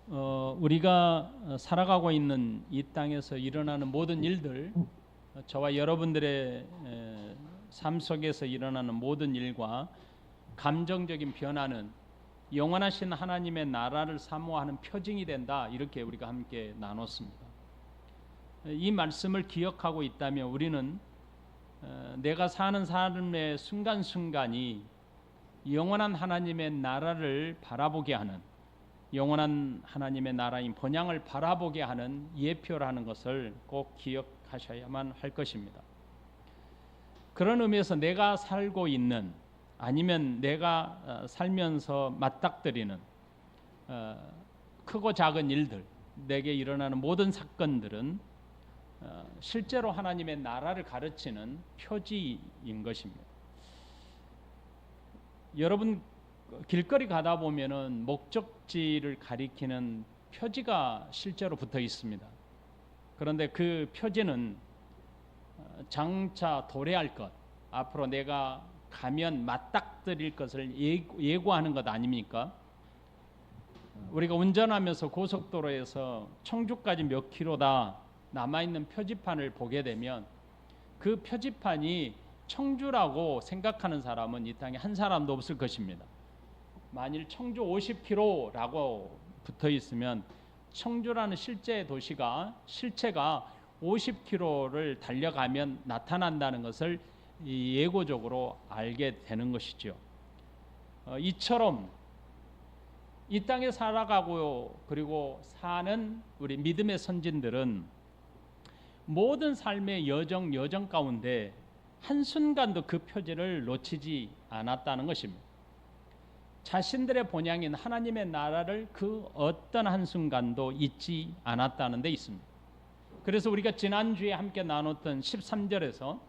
우리가 살아가고 있는 이 땅에서 일어나는 모든 일들, 저와 여러분들의 삶 속에서 일어나는 모든 일과 감정적인 변화는 영원하신 하나님의 나라를 사모하는 표징이 된다. 이렇게 우리가 함께 나눴습니다. 이 말씀을 기억하고 있다면 우리는 내가 사는 삶의 순간순간이 영원한 하나님의 나라를 바라보게 하는, 영원한 하나님의 나라인 본향을 바라보게 하는 예표라는 것을 꼭 기억하셔야만 할 것입니다. 그런 의미에서 내가 살고 있는, 아니면 내가 살면서 맞닥뜨리는 크고 작은 일들, 내게 일어나는 모든 사건들은 실제로 하나님의 나라를 가르치는 표지인 것입니다. 여러분, 길거리 가다 보면은 목적지를 가리키는 표지가 실제로 붙어 있습니다. 그런데 그 표지는 장차 도래할 것, 앞으로 내가 가면 맞닥뜨릴 것을 예고하는 것 아닙니까? 우리가 운전하면서 고속도로에서 청주까지 몇 킬로다 남아있는 표지판을 보게 되면 그 표지판이 청주라고 생각하는 사람은 이 땅에 한 사람도 없을 것입니다. 만일 청주 50km라고 붙어 있으면 청주라는 실제 도시가, 실체가 50km를 달려가면 나타난다는 것을 예고적으로 알게 되는 것이죠. 이처럼 이 땅에 살아가고 그리고 사는 우리 믿음의 선진들은 모든 삶의 여정 가운데 한순간도 그 표지를 놓치지 않았다는 것입니다. 자신들의 본향인 하나님의 나라를 그 어떤 한순간도 잊지 않았다는 데 있습니다. 그래서 우리가 지난주에 함께 나눴던 13절에서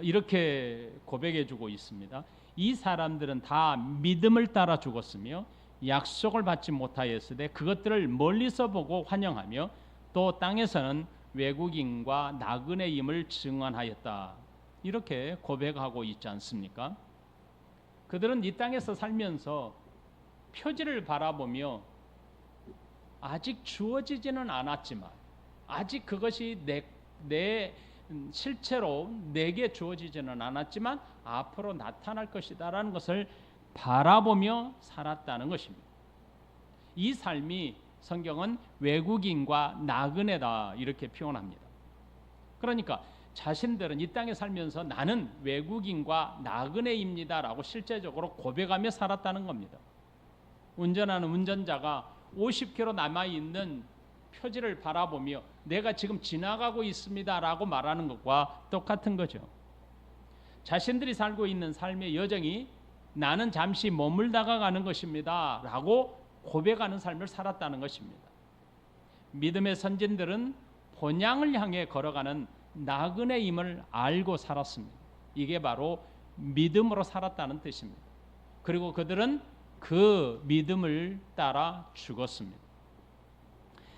이렇게 고백해 주고 있습니다. 이 사람들은 다 믿음을 따라 죽었으며 약속을 받지 못하였으되 그것들을 멀리서 보고 환영하며 또 땅에서는 외국인과 나그네임을 증언하였다. 이렇게 고백하고 있지 않습니까? 그들은 이 땅에서 살면서 표지를 바라보며 아직 주어지지는 않았지만, 아직 그것이 내 실체로 내게 주어지지는 않았지만 앞으로 나타날 것이다라는 것을 바라보며 살았다는 것입니다. 이 삶이 성경은 외국인과 나그네다 이렇게 표현합니다. 그러니까 자신들은 이 땅에 살면서 나는 외국인과 나그네입니다라고 실제적으로 고백하며 살았다는 겁니다. 운전하는 운전자가 50km 남아있는 표지를 바라보며 내가 지금 지나가고 있습니다라고 말하는 것과 똑같은 거죠. 자신들이 살고 있는 삶의 여정이 나는 잠시 머물다가 가는 것입니다 라고 고백하는 삶을 살았다는 것입니다. 믿음의 선진들은 본향을 향해 걸어가는 나그네임을 알고 살았습니다. 이게 바로 믿음으로 살았다는 뜻입니다. 그리고 그들은 그 믿음을 따라 죽었습니다.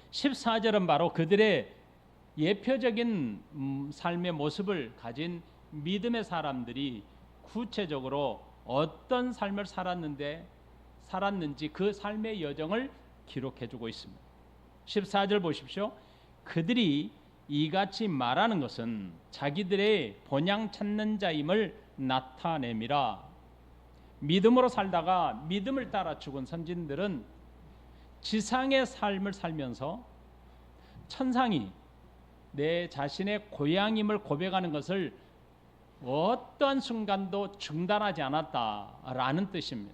14절은 바로 그들의 예표적인 삶의 모습을 가진 믿음의 사람들이 구체적으로 어떤 삶을 살았는지 그 삶의 여정을 기록해주고 있습니다. 14절 보십시오. 그들이 이같이 말하는 것은 자기들의 본향 찾는 자임을 나타냄이라. 믿음으로 살다가 믿음을 따라 죽은 선진들은 지상의 삶을 살면서 천상이 내 자신의 고향임을 고백하는 것을 어떠한 순간도 중단하지 않았다라는 뜻입니다.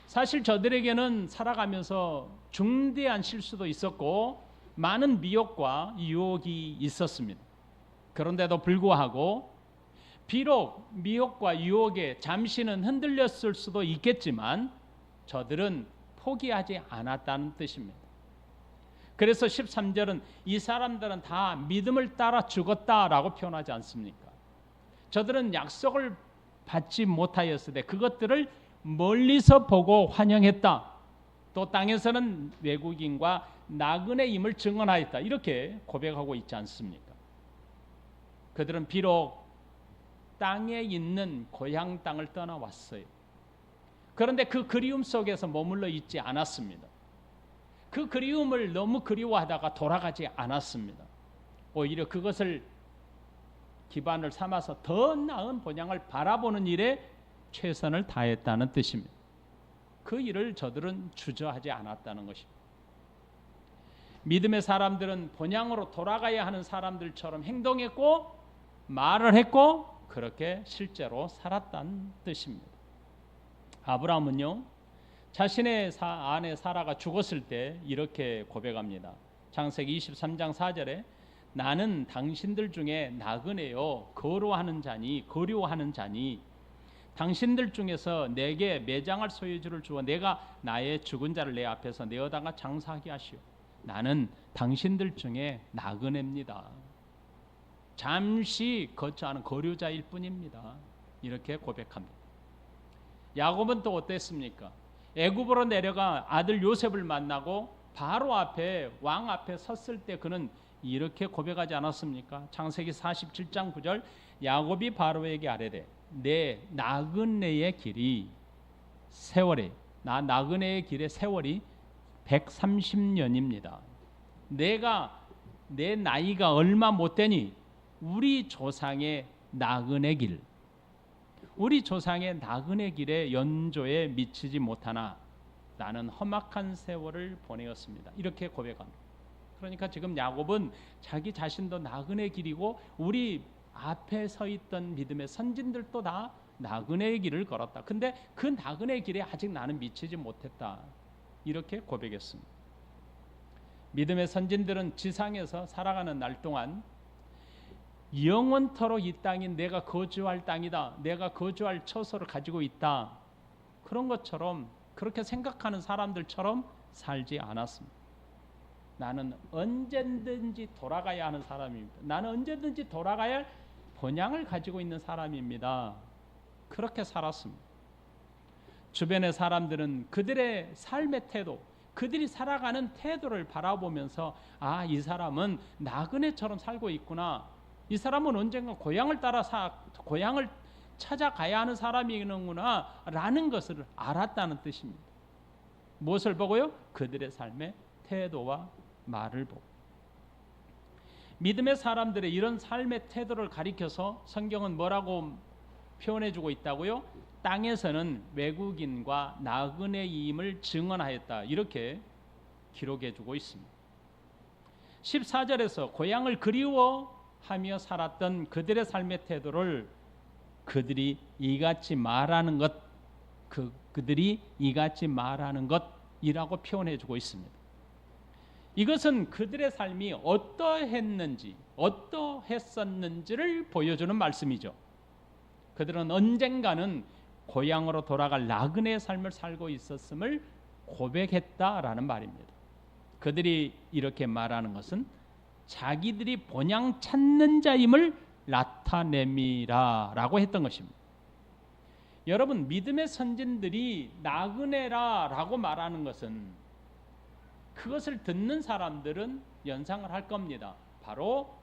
사실 저들에게는 살아가면서 중대한 실수도 있었고 많은 미혹과 유혹이 있었습니다. 그런데도 불구하고 비록 미혹과 유혹에 잠시는 흔들렸을 수도 있겠지만 저들은 포기하지 않았다는 뜻입니다. 그래서 13절은 이 사람들은 다 믿음을 따라 죽었다라고 표현하지 않습니까? 저들은 약속을 받지 못하였으되 그것들을 멀리서 보고 환영했다. 또 땅에서는 외국인과 나그네임을 증언하였다. 이렇게 고백하고 있지 않습니까? 그들은 비록 땅에 있는 고향 땅을 떠나왔어요. 그런데 그 그리움 속에서 머물러 있지 않았습니다. 그 그리움을 너무 그리워하다가 돌아가지 않았습니다. 오히려 그것을 기반을 삼아서 더 나은 본향을 바라보는 일에 최선을 다했다는 뜻입니다. 그 일을 저들은 주저하지 않았다는 것입니다. 믿음의 사람들은 본향으로 돌아가야 하는 사람들처럼 행동했고 말을 했고 그렇게 실제로 살았다는 뜻입니다. 아브라함은요, 자신의 아내 사라가 죽었을 때 이렇게 고백합니다. 창세기 23장 4절에 나는 당신들 중에 나그네요 거류하는 자니 당신들 중에서 내게 매장할 소유주를 주어 내가 나의 죽은 자를 내 앞에서 내어다가 장사하게 하시오. 나는 당신들 중에 나그네입니다. 잠시 거처하는 거류자일 뿐입니다. 이렇게 고백합니다. 야곱은 또 어땠습니까? 애굽으로 내려가 아들 요셉을 만나고 바로 앞에 왕 앞에 섰을 때 그는 이렇게 고백하지 않았습니까? 창세기 47장 9절 야곱이 바로에게 아뢰되 내 나그네의 길이 세월이 나 나그네의 길의 세월이 130년입니다. 내 나이가 얼마 못 되니 우리 조상의 나그네 길 우리 조상의 나그네 길의 연조에 미치지 못하나 나는 험악한 세월을 보내었습니다. 이렇게 고백합니다. 그러니까 지금 야곱은 자기 자신도 나그네 길이고 우리 앞에 서 있던 믿음의 선진들도 다 나그네의 길을 걸었다. 근데 그 나그네 길에 아직 나는 미치지 못했다. 이렇게 고백했습니다. 믿음의 선진들은 지상에서 살아가는 날 동안 영원토록 이 땅이 내가 거주할 땅이다. 내가 거주할 처소를 가지고 있다. 그런 것처럼 그렇게 생각하는 사람들처럼 살지 않았습니다. 나는 언제든지 돌아가야 하는 사람입니다. 나는 언제든지 돌아가야 할 본향을 가지고 있는 사람입니다. 그렇게 살았습니다. 주변의 사람들은 그들의 삶의 태도, 그들이 살아가는 태도를 바라보면서 아, 이 사람은 나그네처럼 살고 있구나. 이 사람은 언젠가 고향을 고향을 찾아가야 하는 사람이구나 라는 것을 알았다는 뜻입니다. 무엇을 보고요? 그들의 삶의 태도와 말을 보고. 믿음의 사람들의 이런 삶의 태도를 가리켜서 성경은 뭐라고 표현해주고 있다고요? 땅에서는 외국인과 나그네임을 증언하였다. 이렇게 기록해주고 있습니다. 14절에서 고향을 그리워하며 살았던 그들의 삶의 태도를 그들이 이같이 말하는 것, 그들이 이같이 말하는 것이라고 표현해주고 있습니다. 이것은 그들의 삶이 어떠했었는지를 보여주는 말씀이죠. 그들은 언젠가는 고향으로 돌아갈 나그네의 삶을 살고 있었음을 고백했다라는 말입니다. 그들이 이렇게 말하는 것은 자기들이 본향 찾는 자임을 나타냄이라라고 했던 것입니다. 여러분, 믿음의 선진들이 나그네라라고 말하는 것은 그것을 듣는 사람들은 연상을 할 겁니다. 바로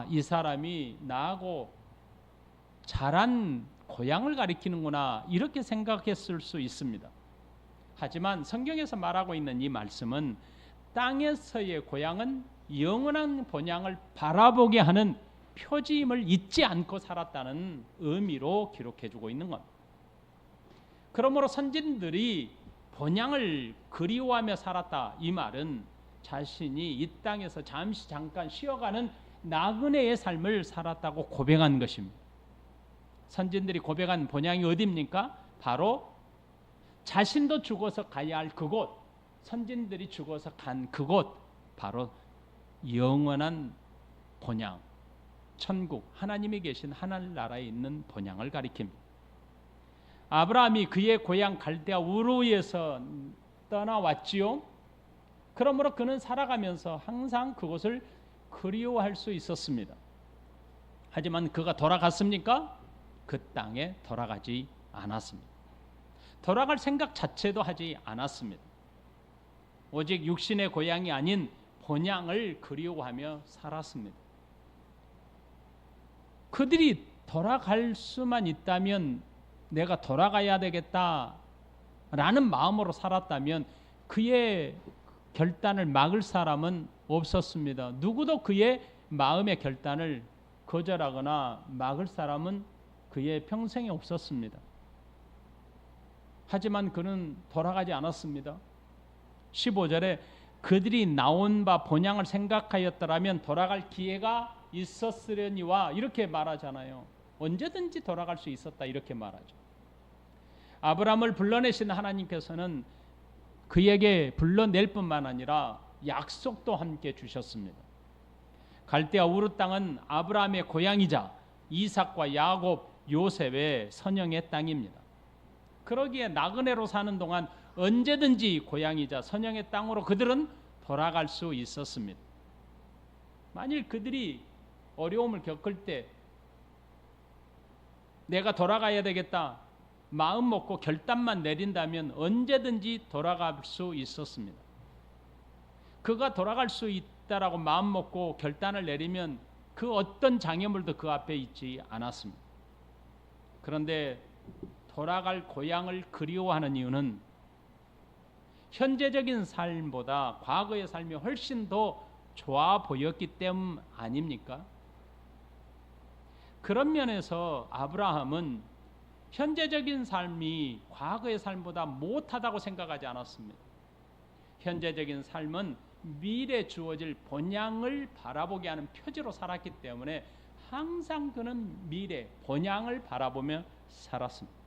이 사람이 나하고 자란 고향을 가리키는구나 이렇게 생각했을 수 있습니다. 하지만 성경에서 말하고 있는 이 말씀은 땅에서의 고향은 영원한 본향을 바라보게 하는 표지임을 잊지 않고 살았다는 의미로 기록해주고 있는 겁니다. 그러므로 선진들이 본향을 그리워하며 살았다. 이 말은 자신이 이 땅에서 잠깐 쉬어가는 나그네의 삶을 살았다고 고백한 것입니다. 선진들이 고백한 본향이 어디입니까? 바로 자신도 죽어서 가야 할 그곳, 선진들이 죽어서 간 그곳, 바로 영원한 본향, 천국, 하나님이 계신 하늘나라에 있는 본향을 가리킵니다. 아브라함이 그의 고향 갈대아 우르에서 떠나왔지요. 그러므로 그는 살아가면서 항상 그곳을 그리워할 수 있었습니다. 하지만 그가 돌아갔습니까? 그 땅에 돌아가지 않았습니다. 돌아갈 생각 자체도 하지 않았습니다. 오직 육신의 고향이 아닌 본향을 그리워하며 살았습니다. 그들이 돌아갈 수만 있다면 내가 돌아가야 되겠다라는 마음으로 살았다면 그의 결단을 막을 사람은 없었습니다. 누구도 그의 마음의 결단을 거절하거나 막을 사람은 그의 평생에 없었습니다. 하지만 그는 돌아가지 않았습니다. 15절에 그들이 나온 바 본향을 생각하였더라면 돌아갈 기회가 있었으려니와 이렇게 말하잖아요. 언제든지 돌아갈 수 있었다 이렇게 말하죠. 아브라함을 불러내신 하나님께서는 그에게 불러낼 뿐만 아니라 약속도 함께 주셨습니다. 갈대아 우르 땅은 아브라함의 고향이자 이삭과 야곱, 요셉의 선영의 땅입니다. 그러기에 나그네로 사는 동안 언제든지 고향이자 선영의 땅으로 그들은 돌아갈 수 있었습니다. 만일 그들이 어려움을 겪을 때 내가 돌아가야 되겠다 마음 먹고 결단만 내린다면 언제든지 돌아갈 수 있었습니다. 그가 돌아갈 수 있다라고 마음 먹고 결단을 내리면 그 어떤 장애물도 그 앞에 있지 않았습니다. 그런데 돌아갈 고향을 그리워하는 이유는 현재적인 삶보다 과거의 삶이 훨씬 더 좋아 보였기 때문 아닙니까? 그런 면에서 아브라함은 현재적인 삶이 과거의 삶보다 못하다고 생각하지 않았습니다. 현재적인 삶은 미래 주어질 본향을 바라보게 하는 표지로 살았기 때문에 항상 그는 미래, 본향을 바라보며 살았습니다.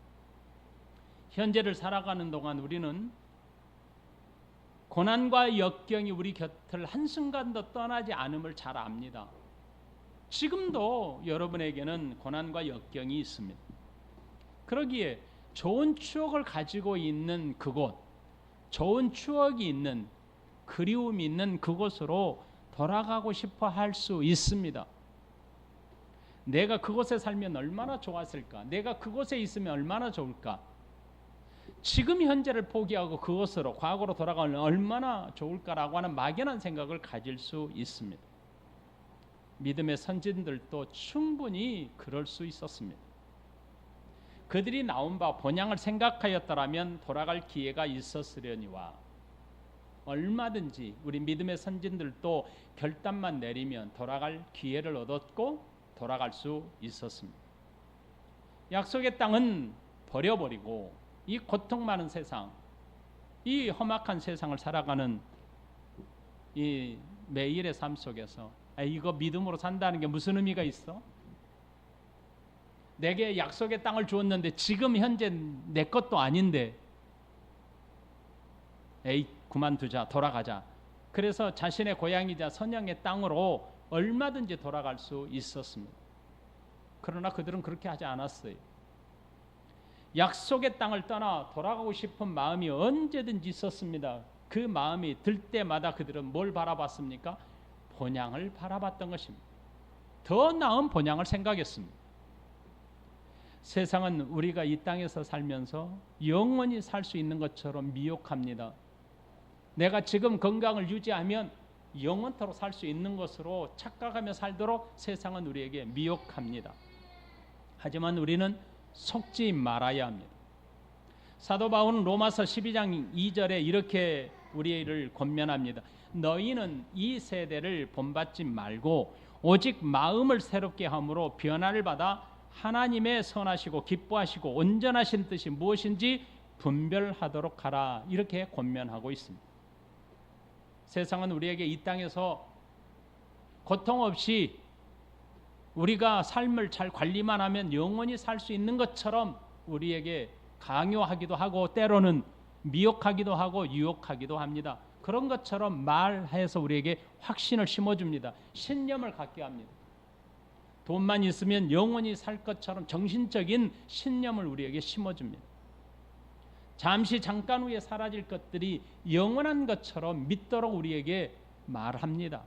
현재를 살아가는 동안 우리는 고난과 역경이 우리 곁을 한순간도 떠나지 않음을 잘 압니다. 지금도 여러분에게는 고난과 역경이 있습니다. 그러기에 좋은 추억을 가지고 있는 그곳, 좋은 추억이 있는, 그리움이 있는 그곳으로 돌아가고 싶어 할 수 있습니다. 내가 그곳에 살면 얼마나 좋았을까? 내가 그곳에 있으면 얼마나 좋을까? 지금 현재를 포기하고 그곳으로, 과거로 돌아가면 얼마나 좋을까라고 하는 막연한 생각을 가질 수 있습니다. 믿음의 선진들도 충분히 그럴 수 있었습니다. 그들이 나온 바 본향을 생각하였더라면 돌아갈 기회가 있었으려니와 얼마든지 우리 믿음의 선진들도 결단만 내리면 돌아갈 기회를 얻었고 돌아갈 수 있었습니다. 약속의 땅은 버려버리고 이 고통 많은 세상, 이 험악한 세상을 살아가는 이 매일의 삶 속에서 이거 믿음으로 산다는 게 무슨 의미가 있어? 내게 약속의 땅을 주었는데 지금 현재 내 것도 아닌데 그만두자, 돌아가자. 그래서 자신의 고향이자 선영의 땅으로 얼마든지 돌아갈 수 있었습니다. 그러나 그들은 그렇게 하지 않았어요. 약속의 땅을 떠나 돌아가고 싶은 마음이 언제든지 있었습니다. 그 마음이 들 때마다 그들은 뭘 바라봤습니까? 본향을 바라봤던 것입니다. 더 나은 본향을 생각했습니다. 세상은 우리가 이 땅에서 살면서 영원히 살 수 있는 것처럼 미혹합니다. 내가 지금 건강을 유지하면 영원토록 살 수 있는 것으로 착각하며 살도록 세상은 우리에게 미혹합니다. 하지만 우리는 속지 말아야 합니다. 사도 바울은 로마서 12장 2절에 이렇게 우리를 권면합니다. 너희는 이 세대를 본받지 말고 오직 마음을 새롭게 함으로 변화를 받아 하나님의 선하시고 기뻐하시고 온전하신 뜻이 무엇인지 분별하도록 하라. 이렇게 권면하고 있습니다. 세상은 우리에게 이 땅에서 고통 없이 우리가 삶을 잘 관리만 하면 영원히 살 수 있는 것처럼 우리에게 강요하기도 하고 때로는 미혹하기도 하고 유혹하기도 합니다. 그런 것처럼 말해서 우리에게 확신을 심어줍니다. 신념을 갖게 합니다. 돈만 있으면 영원히 살 것처럼 정신적인 신념을 우리에게 심어줍니다. 잠시 잠깐 후에 사라질 것들이 영원한 것처럼 믿도록 우리에게 말합니다.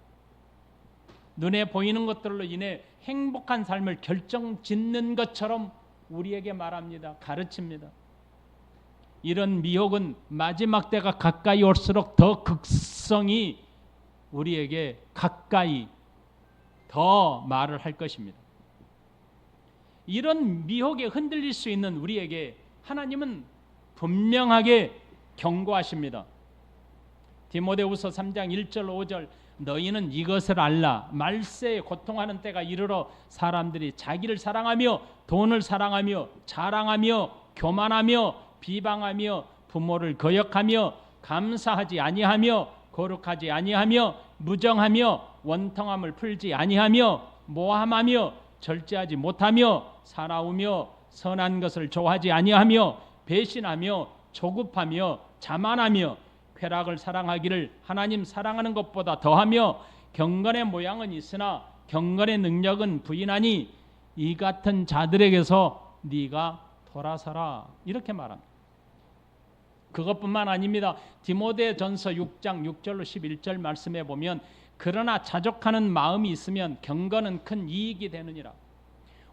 눈에 보이는 것들로 인해 행복한 삶을 결정짓는 것처럼 우리에게 말합니다. 가르칩니다. 이런 미혹은 마지막 때가 가까이 올수록 더 극성이 우리에게 가까이 더 말을 할 것입니다. 이런 미혹에 흔들릴 수 있는 우리에게 하나님은 분명하게 경고하십니다. 디모데후서 3장 1절 5절 너희는 이것을 알라. 말세에 고통하는 때가 이르러 사람들이 자기를 사랑하며 돈을 사랑하며 자랑하며 교만하며 비방하며 부모를 거역하며 감사하지 아니하며 거룩하지 아니하며 무정하며 원통함을 풀지 아니하며 모함하며 절제하지 못하며 사나우며 선한 것을 좋아하지 아니하며 배신하며 조급하며 자만하며 쾌락을 사랑하기를 하나님 사랑하는 것보다 더하며 경건의 모양은 있으나 경건의 능력은 부인하니 이 같은 자들에게서 네가 돌아서라. 이렇게 말합니다. 그것뿐만 아닙니다. 디모데전서 6장 6절로 11절 말씀에 보면 그러나 자족하는 마음이 있으면 경건은 큰 이익이 되느니라.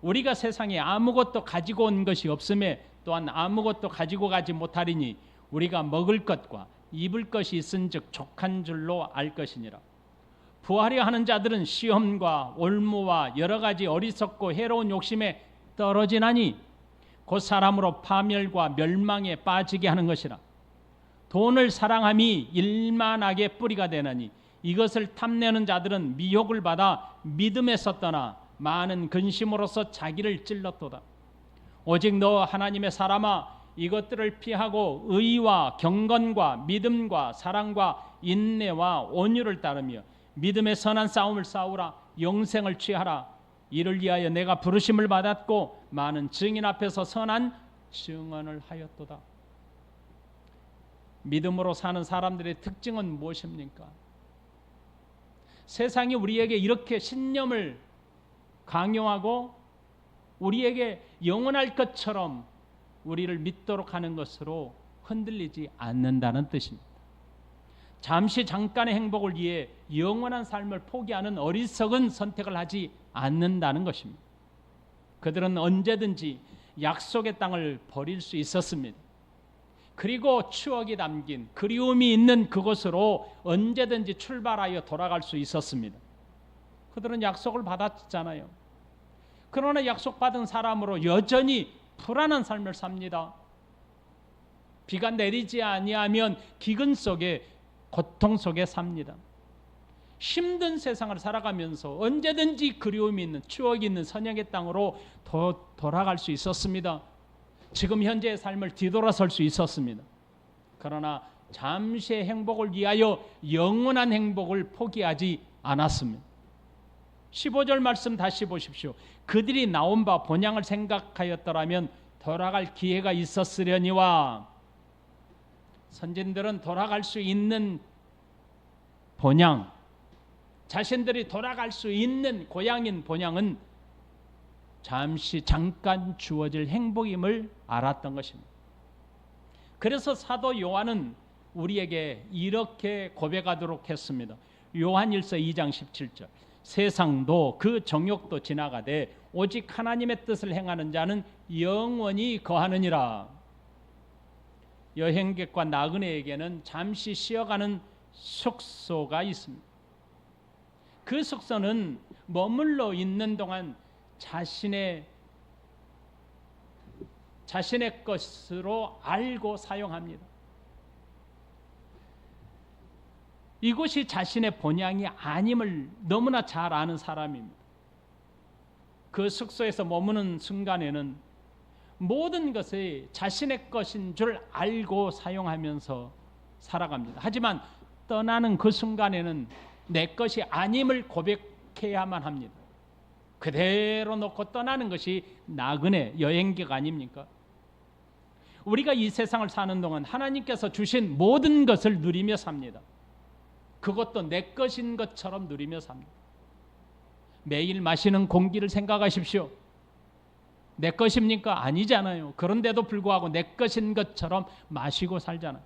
우리가 세상에 아무것도 가지고 온 것이 없음에 또한 아무것도 가지고 가지 못하리니 우리가 먹을 것과 입을 것이 있은즉 족한 줄로 알 것이니라. 부하려 하는 자들은 시험과 올무와 여러 가지 어리석고 해로운 욕심에 떨어지나니 곧 사람으로 파멸과 멸망에 빠지게 하는 것이라. 돈을 사랑함이 일만하게 뿌리가 되나니 이것을 탐내는 자들은 미혹을 받아 믿음에서 떠나 많은 근심으로서 자기를 찔렀도다. 오직 너 하나님의 사람아 이것들을 피하고 의와 경건과 믿음과 사랑과 인내와 온유를 따르며 믿음의 선한 싸움을 싸우라. 영생을 취하라. 이를 위하여 내가 부르심을 받았고 많은 증인 앞에서 선한 증언을 하였도다. 믿음으로 사는 사람들의 특징은 무엇입니까? 세상이 우리에게 이렇게 신념을 강요하고 우리에게 영원할 것처럼 우리를 믿도록 하는 것으로 흔들리지 않는다는 뜻입니다. 잠시 잠깐의 행복을 위해 영원한 삶을 포기하는 어리석은 선택을 하지 않는다는 것입니다. 그들은 언제든지 약속의 땅을 버릴 수 있었습니다. 그리고 추억이 담긴 그리움이 있는 그곳으로 언제든지 출발하여 돌아갈 수 있었습니다. 그들은 약속을 받았잖아요. 그러나 약속받은 사람으로 여전히 불안한 삶을 삽니다. 비가 내리지 아니하면 기근 속에 고통 속에 삽니다. 힘든 세상을 살아가면서 언제든지 그리움이 있는 추억이 있는 선약의 땅으로 돌아갈 수 있었습니다. 지금 현재의 삶을 뒤돌아설 수 있었습니다. 그러나 잠시의 행복을 위하여 영원한 행복을 포기하지 않았습니다. 15절 말씀 다시 보십시오. 그들이 나온 바 본향을 생각하였더라면 돌아갈 기회가 있었으려니와. 선진들은 돌아갈 수 있는 본향, 자신들이 돌아갈 수 있는 고향인 본향은 잠시 잠깐 주어질 행복임을 알았던 것입니다. 그래서 사도 요한은 우리에게 이렇게 고백하도록 했습니다. 요한일서 2장 17절 세상도 그 정욕도 지나가되 오직 하나님의 뜻을 행하는 자는 영원히 거하느니라. 여행객과 나그네에게는 잠시 쉬어가는 숙소가 있습니다. 그 숙소는 머물러 있는 동안 자신의 것으로 알고 사용합니다. 이곳이 자신의 본향이 아님을 너무나 잘 아는 사람입니다. 그 숙소에서 머무는 순간에는 모든 것이 자신의 것인 줄 알고 사용하면서 살아갑니다. 하지만 떠나는 그 순간에는 내 것이 아님을 고백해야만 합니다. 그대로 놓고 떠나는 것이 나그네 여행객 아닙니까? 우리가 이 세상을 사는 동안 하나님께서 주신 모든 것을 누리며 삽니다. 그것도 내 것인 것처럼 누리며 삽니다. 매일 마시는 공기를 생각하십시오. 내 것입니까? 아니잖아요. 그런데도 불구하고 내 것인 것처럼 마시고 살잖아요.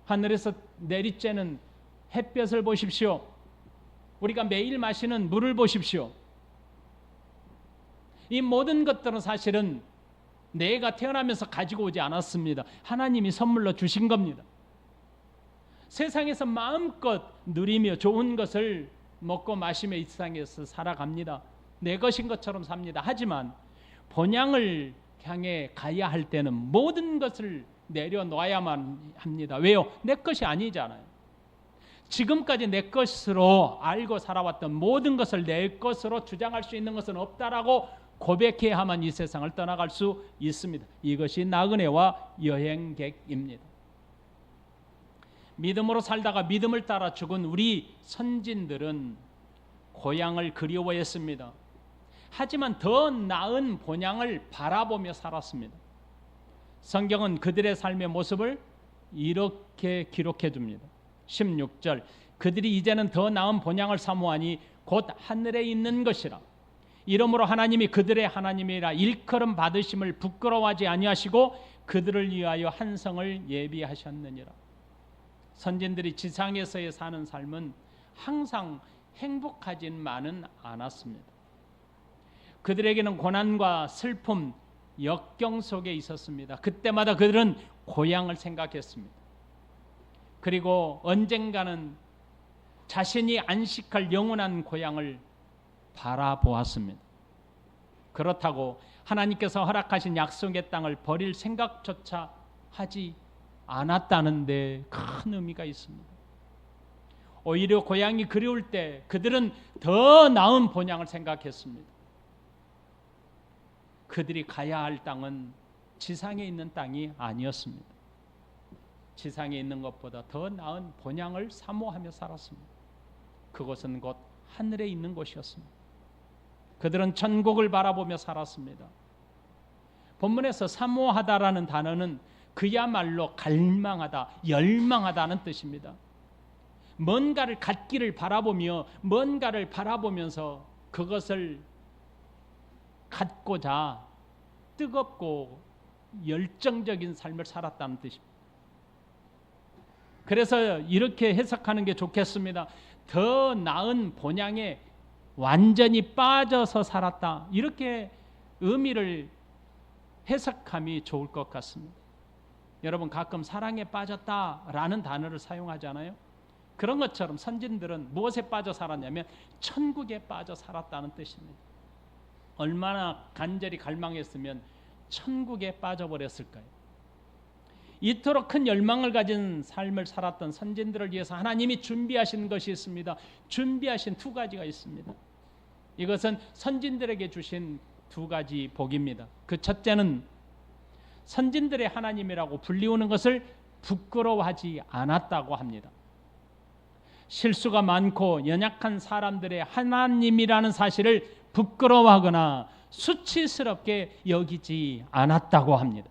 하늘에서 내리쬐는 햇볕을 보십시오. 우리가 매일 마시는 물을 보십시오. 이 모든 것들은 사실은 내가 태어나면서 가지고 오지 않았습니다. 하나님이 선물로 주신 겁니다. 세상에서 마음껏 누리며 좋은 것을 먹고 마시며 이 세상에서 살아갑니다. 내 것인 것처럼 삽니다. 하지만 본향을 향해 가야 할 때는 모든 것을 내려놓아야만 합니다. 왜요? 내 것이 아니잖아요. 지금까지 내 것으로 알고 살아왔던 모든 것을 내 것으로 주장할 수 있는 것은 없다라고 고백해야만 이 세상을 떠나갈 수 있습니다. 이것이 나그네와 여행객입니다. 믿음으로 살다가 믿음을 따라 죽은 우리 선진들은 고향을 그리워했습니다. 하지만 더 나은 본향을 바라보며 살았습니다. 성경은 그들의 삶의 모습을 이렇게 기록해 줍니다. 16절, 그들이 이제는 더 나은 본향을 사모하니 곧 하늘에 있는 것이라. 이러므로 하나님이 그들의 하나님이라 일컬음 받으심을 부끄러워하지 아니하시고 그들을 위하여 한 성을 예비하셨느니라. 선진들이 지상에서의 사는 삶은 항상 행복하지만은 않았습니다. 그들에게는 고난과 슬픔, 역경 속에 있었습니다. 그때마다 그들은 고향을 생각했습니다. 그리고 언젠가는 자신이 안식할 영원한 고향을 바라보았습니다. 그렇다고 하나님께서 허락하신 약속의 땅을 버릴 생각조차 하지 않았다는 데 큰 의미가 있습니다. 오히려 고향이 그리울 때 그들은 더 나은 본향을 생각했습니다. 그들이 가야 할 땅은 지상에 있는 땅이 아니었습니다. 지상에 있는 것보다 더 나은 본향을 사모하며 살았습니다. 그것은 곧 하늘에 있는 곳이었습니다. 그들은 천국을 바라보며 살았습니다. 본문에서 사모하다라는 단어는 그야말로 갈망하다, 열망하다는 뜻입니다. 뭔가를 갖기를 바라보며 뭔가를 바라보면서 그것을 갖고자 뜨겁고 열정적인 삶을 살았다는 뜻입니다. 그래서 이렇게 해석하는 게 좋겠습니다. 더 나은 본향에 완전히 빠져서 살았다. 이렇게 의미를 해석함이 좋을 것 같습니다. 여러분 가끔 사랑에 빠졌다라는 단어를 사용하잖아요. 그런 것처럼 선진들은 무엇에 빠져 살았냐면 천국에 빠져 살았다는 뜻입니다. 얼마나 간절히 갈망했으면 천국에 빠져버렸을까요? 이토록 큰 열망을 가진 삶을 살았던 선진들을 위해서 하나님이 준비하신 것이 있습니다. 준비하신 두 가지가 있습니다. 이것은 선진들에게 주신 두 가지 복입니다. 그 첫째는 선진들의 하나님이라고 불리우는 것을 부끄러워하지 않았다고 합니다. 실수가 많고 연약한 사람들의 하나님이라는 사실을 부끄러워하거나 수치스럽게 여기지 않았다고 합니다.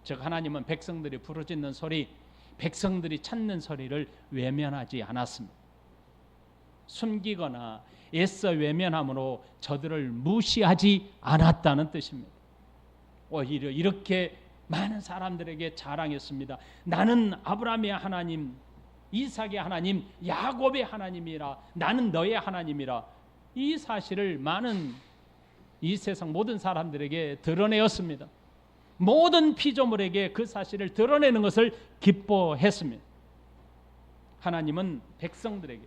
즉 하나님은 백성들이 부르짖는 소리, 백성들이 찾는 소리를 외면하지 않았습니다. 숨기거나 애써 외면함으로 저들을 무시하지 않았다는 뜻입니다. 오히려 이렇게 많은 사람들에게 자랑했습니다. 나는 아브라함의 하나님, 이삭의 하나님, 야곱의 하나님이라. 나는 너의 하나님이라. 이 사실을 많은 이 세상 모든 사람들에게 드러내었습니다. 모든 피조물에게 그 사실을 드러내는 것을 기뻐했습니다. 하나님은 백성들에게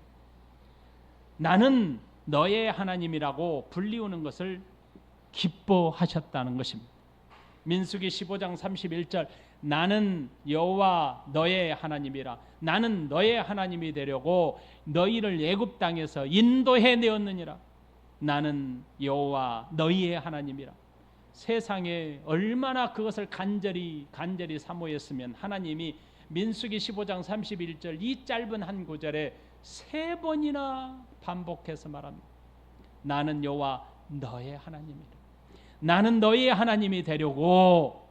나는 너의 하나님이라고 불리우는 것을 기뻐하셨다는 것입니다. 민수기 15장 31절 나는 여호와 너의 하나님이라. 나는 너의 하나님이 되려고 너희를 애굽 땅에서 인도해 내었느니라. 나는 여호와 너희의 하나님이라. 세상에 얼마나 그것을 간절히 사모했으면 하나님이 민수기 15장 31절 이 짧은 한 구절에 3번이나 반복해서 말합니다. 나는 여호와 너의 하나님이라. 나는 너희의 하나님이 되려고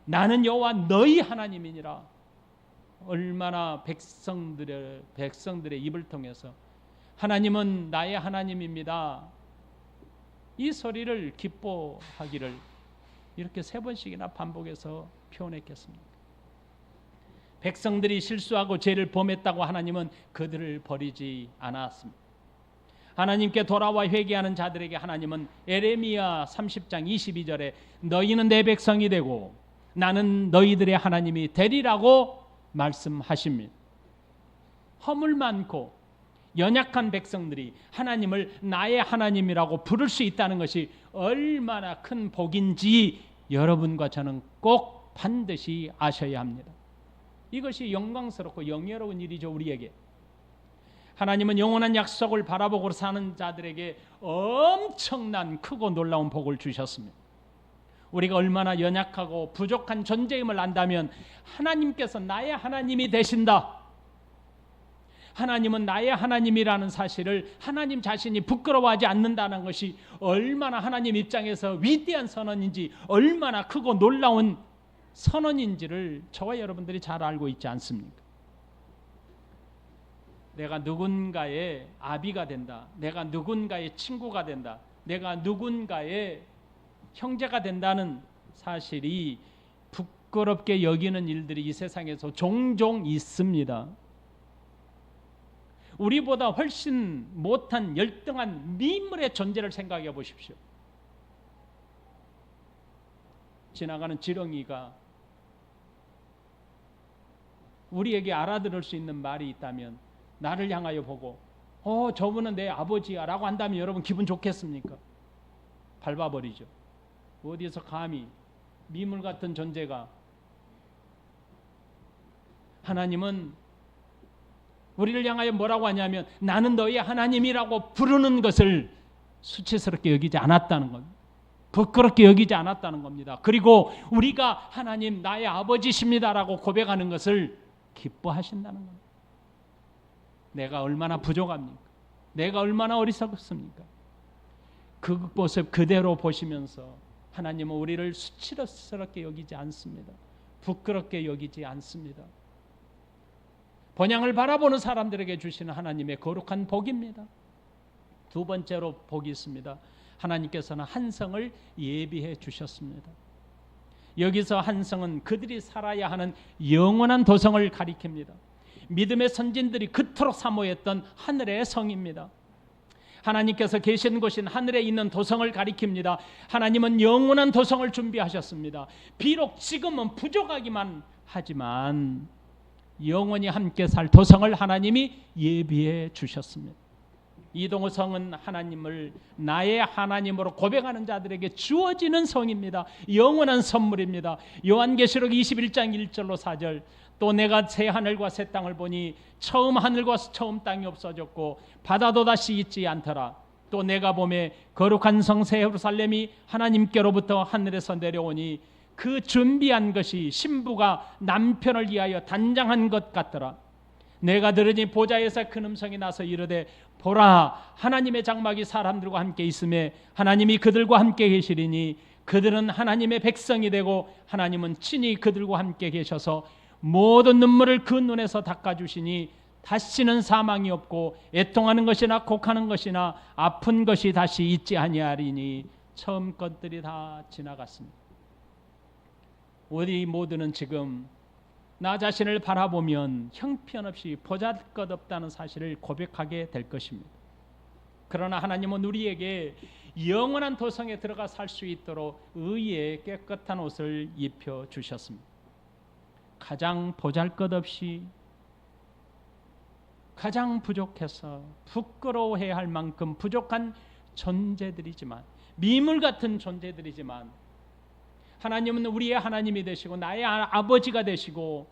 나는 여호와 너희 하나님이니라. 얼마나 백성들의 입을 통해서 하나님은 나의 하나님입니다. 이 소리를 기뻐하기를 이렇게 3번씩이나 반복해서 표현했겠습니까? 백성들이 실수하고 죄를 범했다고 하나님은 그들을 버리지 않았습니다. 하나님께 돌아와 회개하는 자들에게 하나님은 에레미야 30장 22절에 너희는 내 백성이 되고 나는 너희들의 하나님이 되리라고 말씀하십니다. 허물 많고 연약한 백성들이 하나님을 나의 하나님이라고 부를 수 있다는 것이 얼마나 큰 복인지 여러분과 저는 꼭 반드시 아셔야 합니다. 이것이 영광스럽고 영예로운 일이죠. 우리에게 하나님은 영원한 약속을 바라보고 사는 자들에게 엄청난 크고 놀라운 복을 주셨습니다. 우리가 얼마나 연약하고 부족한 존재임을 안다면 하나님께서 나의 하나님이 되신다, 하나님은 나의 하나님이라는 사실을 하나님 자신이 부끄러워하지 않는다는 것이 얼마나 하나님 입장에서 위대한 선언인지, 얼마나 크고 놀라운 선언인지를 저와 여러분들이 잘 알고 있지 않습니까? 내가 누군가의 아비가 된다, 내가 누군가의 친구가 된다, 내가 누군가의 형제가 된다는 사실이 부끄럽게 여기는 일들이 이 세상에서 종종 있습니다. 우리보다 훨씬 못한 열등한 미물의 존재를 생각해 보십시오. 지나가는 지렁이가 우리에게 알아들을 수 있는 말이 있다면 나를 향하여 보고 저분은 내 아버지야 라고 한다면 여러분 기분 좋겠습니까? 밟아버리죠. 어디서 감히 미물 같은 존재가. 하나님은 우리를 향하여 뭐라고 하냐면 나는 너희 하나님이라고 부르는 것을 수치스럽게 여기지 않았다는 겁니다. 부끄럽게 여기지 않았다는 겁니다. 그리고 우리가 하나님 나의 아버지십니다라고 고백하는 것을 기뻐하신다는 겁니다. 내가 얼마나 부족합니까? 내가 얼마나 어리석습니까? 그 모습 그대로 보시면서 하나님은 우리를 수치스럽게 여기지 않습니다. 부끄럽게 여기지 않습니다. 번영을 바라보는 사람들에게 주시는 하나님의 거룩한 복입니다. 두 번째로 복이 있습니다. 하나님께서는 한 성을 예비해 주셨습니다. 여기서 한 성은 그들이 살아야 하는 영원한 도성을 가리킵니다. 믿음의 선진들이 그토록 사모했던 하늘의 성입니다. 하나님께서 계신 곳인 하늘에 있는 도성을 가리킵니다. 하나님은 영원한 도성을 준비하셨습니다. 비록 지금은 부족하기만 하지만 영원히 함께 살 도성을 하나님이 예비해 주셨습니다. 이 도성은 하나님을 나의 하나님으로 고백하는 자들에게 주어지는 성입니다. 영원한 선물입니다. 요한계시록 21장 1절로 4절, 또 내가 새 하늘과 새 땅을 보니 처음 하늘과 처음 땅이 없어졌고 바다도 다시 있지 않더라. 또 내가 보매 거룩한 성 새 예루살렘이 하나님께로부터 하늘에서 내려오니 그 준비한 것이 신부가 남편을 위하여 단장한 것 같더라. 내가 들으니 보좌에서 큰 음성이 나서 이르되 보라, 하나님의 장막이 사람들과 함께 있음에 하나님이 그들과 함께 계시리니 그들은 하나님의 백성이 되고 하나님은 친히 그들과 함께 계셔서 모든 눈물을 그 눈에서 닦아주시니 다시는 사망이 없고 애통하는 것이나 곡하는 것이나 아픈 것이 다시 있지 아니하리니 처음 것들이 다 지나갔습니다. 우리 모두는 지금 나 자신을 바라보면 형편없이 보잘것없다는 사실을 고백하게 될 것입니다. 그러나 하나님은 우리에게 영원한 도성에 들어가 살 수 있도록 의의 깨끗한 옷을 입혀 주셨습니다. 가장 보잘것없이, 가장 부족해서 부끄러워해야 할 만큼 부족한 존재들이지만, 미물 같은 존재들이지만 하나님은 우리의 하나님이 되시고 나의 아버지가 되시고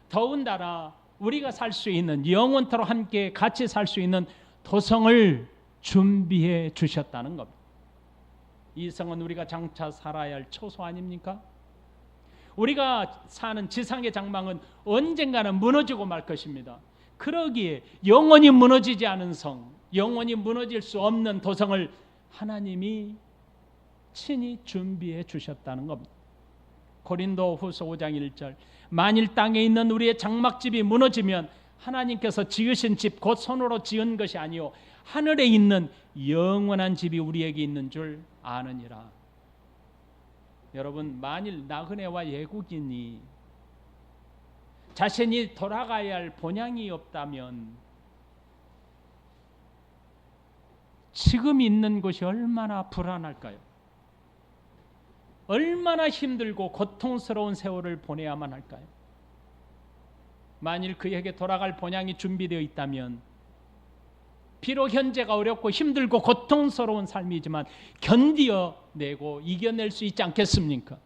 더군다나 우리가 살 수 있는, 영원토록 함께 같이 살 수 있는 도성을 준비해 주셨다는 겁니다. 이 성은 우리가 장차 살아야 할 초소 아닙니까? 우리가 사는 지상의 장막은 언젠가는 무너지고 말 것입니다. 그러기에 영원히 무너지지 않은 성, 영원히 무너질 수 없는 도성을 하나님이 친히 준비해 주셨다는 겁니다. 고린도 후서 5장 1절, 만일 땅에 있는 우리의 장막집이 무너지면 하나님께서 지으신 집 곧 손으로 지은 것이 아니요 하늘에 있는 영원한 집이 우리에게 있는 줄 아느니라. 여러분, 만일 나그네와 외국인이 자신이 돌아가야 할 본향이 없다면 지금 있는 곳이 얼마나 불안할까요? 얼마나 힘들고 고통스러운 세월을 보내야만 할까요? 만일 그에게 돌아갈 본향이 준비되어 있다면 비록 현재가 어렵고 힘들고 고통스러운 삶이지만 견디어내고 이겨낼 수 있지 않겠습니까?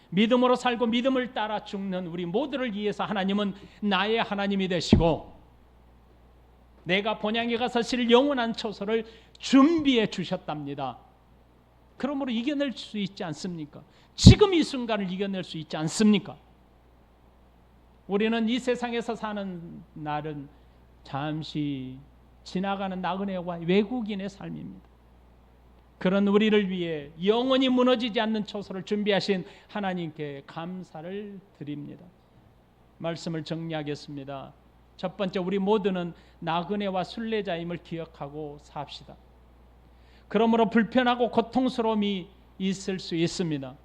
믿음으로 살고 믿음을 따라 죽는 우리 모두를 위해서 하나님은 나의 하나님이 되시고 내가 본향에 가서 실 영원한 초소를 준비해 주셨답니다. 그러므로 이겨낼 수 있지 않습니까? 지금 이 순간을 이겨낼 수 있지 않습니까? 우리는 이 세상에서 사는 날은 잠시 지나가는 나그네와 외국인의 삶입니다. 그런 우리를 위해 영원히 무너지지 않는 초소를 준비하신 하나님께 감사를 드립니다. 말씀을 정리하겠습니다. 첫 번째, 우리 모두는 나그네와 순례자임을 기억하고 삽시다. 그러므로 불편하고 고통스러움이 있을 수 있습니다.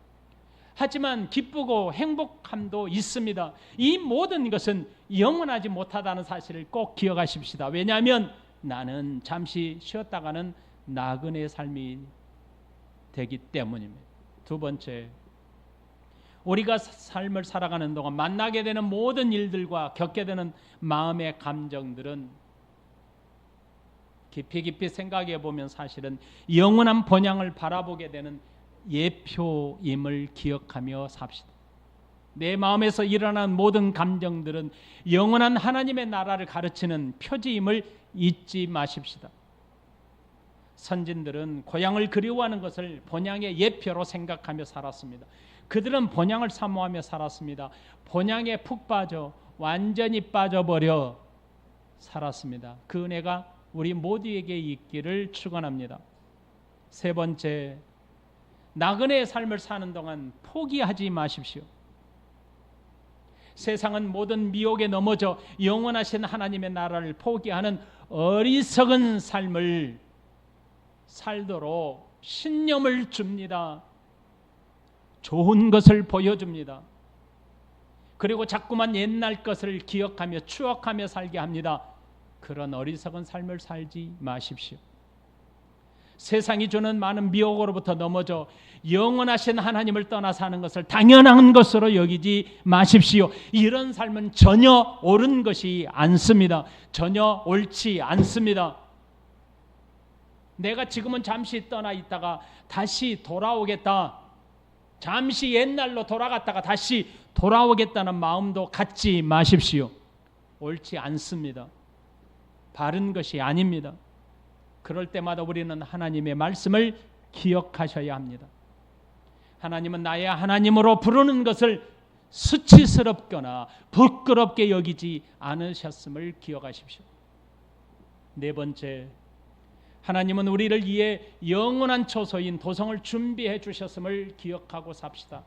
하지만 기쁘고 행복함도 있습니다. 이 모든 것은 영원하지 못하다는 사실을 꼭 기억하십시다. 왜냐하면 나는 잠시 쉬었다가는 나그네의 삶이 되기 때문입니다. 두 번째, 우리가 삶을 살아가는 동안 만나게 되는 모든 일들과 겪게 되는 마음의 감정들은 깊이 생각해 보면 사실은 영원한 본향을 바라보게 되는 예표임을 기억하며 삽시다. 내 마음에서 일어나는 모든 감정들은 영원한 하나님의 나라를 가르치는 표지임을 잊지 마십시다. 선진들은 고향을 그리워하는 것을 본향의 예표로 생각하며 살았습니다. 그들은 본향을 사모하며 살았습니다. 본향에 푹 빠져 완전히 빠져버려 살았습니다. 그 은혜가 우리 모두에게 있기를 축원합니다. 세 번째, 나그네의 삶을 사는 동안 포기하지 마십시오. 세상은 모든 미혹에 넘어져 영원하신 하나님의 나라를 포기하는 어리석은 삶을 살도록 신념을 줍니다. 좋은 것을 보여줍니다. 그리고 자꾸만 옛날 것을 기억하며 추억하며 살게 합니다. 그런 어리석은 삶을 살지 마십시오. 세상이 주는 많은 미혹으로부터 넘어져 영원하신 하나님을 떠나 사는 것을 당연한 것으로 여기지 마십시오. 이런 삶은 전혀 옳은 것이 않습니다. 전혀 옳지 않습니다. 내가 지금은 잠시 떠나 있다가 다시 돌아오겠다, 잠시 옛날로 돌아갔다가 다시 돌아오겠다는 마음도 갖지 마십시오. 옳지 않습니다. 바른 것이 아닙니다. 그럴 때마다 우리는 하나님의 말씀을 기억하셔야 합니다. 하나님은 나의 하나님으로 부르는 것을 수치스럽거나 부끄럽게 여기지 않으셨음을 기억하십시오. 네 번째, 하나님은 우리를 위해 영원한 초소인 도성을 준비해 주셨음을 기억하고 삽시다.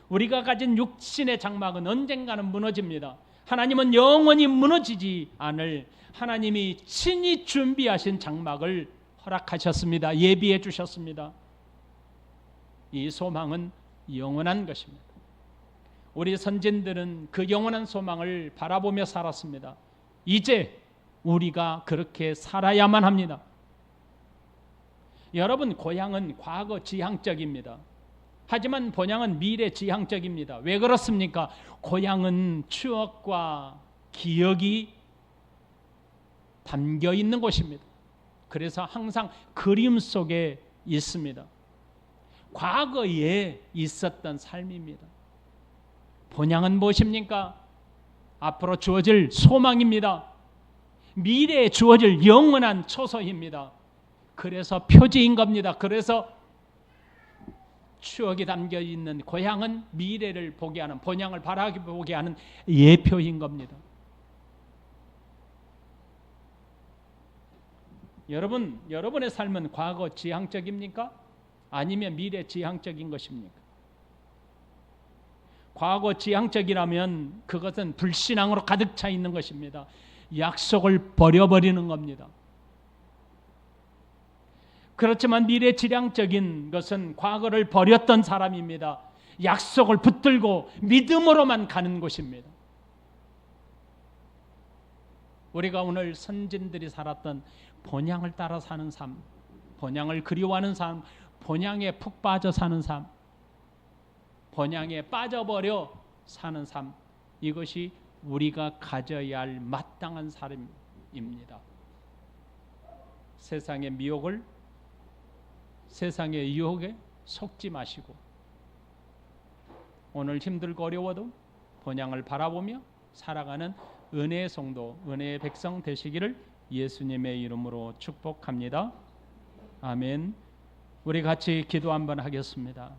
우리가 가진 육신의 장막은 언젠가는 무너집니다. 하나님은 영원히 무너지지 않을 하나님이 친히 준비하신 장막을 허락하셨습니다. 예비해 주셨습니다. 이 소망은 영원한 것입니다. 우리 선진들은 그 영원한 소망을 바라보며 살았습니다. 이제 우리가 그렇게 살아야만 합니다. 여러분, 고향은 과거 지향적입니다. 하지만 본향은 미래 지향적입니다. 왜 그렇습니까? 고향은 추억과 기억이 담겨 있는 곳입니다. 그래서 항상 그림 속에 있습니다. 과거에 있었던 삶입니다. 본향은 무엇입니까? 앞으로 주어질 소망입니다. 미래에 주어질 영원한 초소입니다. 그래서 표지인 겁니다. 그래서 추억이 담겨 있는 고향은 미래를 보게 하는, 본향을 바라보게 하는 예표인 겁니다. 여러분의 삶은 과거 지향적입니까? 아니면 미래 지향적인 것입니까? 과거 지향적이라면 그것은 불신앙으로 가득 차 있는 것입니다. 약속을 버려버리는 겁니다. 그렇지만 미래 지향적인 것은 과거를 버렸던 사람입니다. 약속을 붙들고 믿음으로만 가는 곳입니다. 우리가 오늘 선진들이 살았던 본향을 따라 사는 삶, 본향을 그리워하는 삶, 본향에 푹 빠져 사는 삶, 본향에 빠져버려 사는 삶, 이것이 우리가 가져야 할 마땅한 삶입니다. 세상의 미혹을, 세상의 유혹에 속지 마시고 오늘 힘들고 어려워도 본향을 바라보며 살아가는 은혜의 성도, 은혜의 백성 되시기를 예수님의 이름으로 축복합니다. 아멘. 우리 같이 기도 한번 하겠습니다.